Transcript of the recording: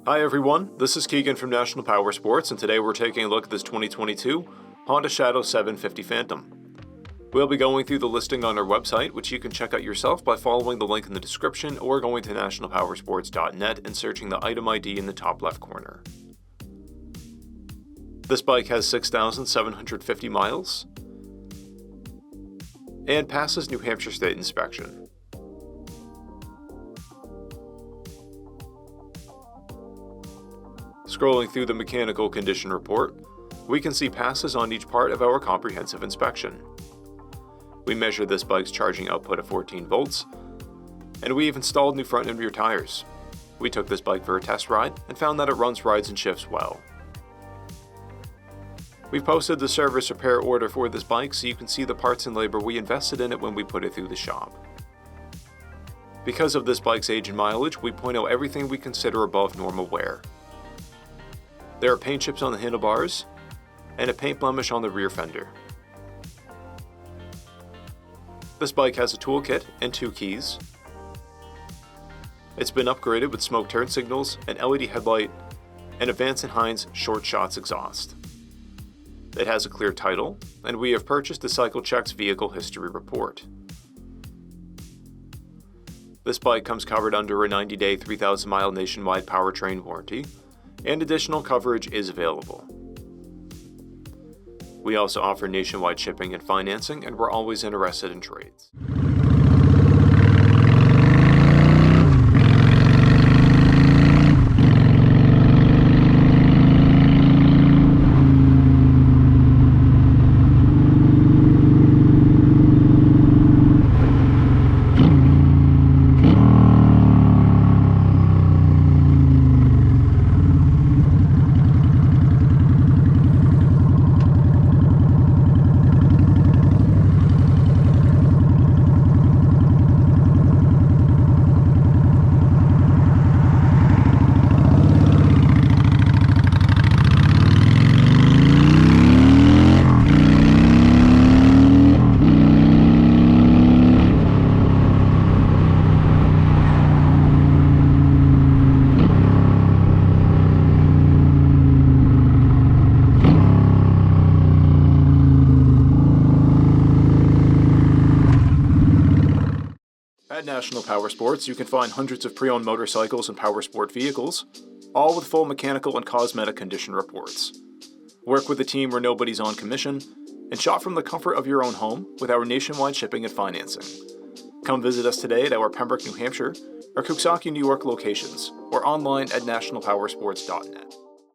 Hi everyone, this is Keegan from National Powersports, and today we're taking a look at this 2022 Honda Shadow 750 Phantom. We'll be going through the listing on our website, which you can check out yourself by following the link in the description or going to nationalpowersports.net and searching the item ID in the top left corner. This bike has 6,750 miles and passes New Hampshire State inspection. Scrolling through the mechanical condition report, we can see passes on each part of our comprehensive inspection. We measured this bike's charging output at 14 volts, and we've installed new front and rear tires. We took this bike for a test ride and found that it runs, rides, and shifts well. We've posted the service repair order for this bike so you can see the parts and labor we invested in it when we put it through the shop. Because of this bike's age and mileage, we point out everything we consider above normal wear. There are paint chips on the handlebars and a paint blemish on the rear fender. This bike has a toolkit and 2 keys. It's been upgraded with smoke turn signals, an LED headlight, and a Vance & Hines Short Shots exhaust. It has a clear title, and we have purchased the CycleCheck's vehicle history report. This bike comes covered under a 90-day, 3,000-mile nationwide powertrain warranty, and additional coverage is available. We also offer nationwide shipping and financing, and we're always interested in trades. At National Powersports, you can find hundreds of pre-owned motorcycles and powersport vehicles, all with full mechanical and cosmetic condition reports. Work with a team where nobody's on commission, and shop from the comfort of your own home with our nationwide shipping and financing. Come visit us today at our Pembroke, New Hampshire, or Coxsackie, New York locations, or online at nationalpowersports.net.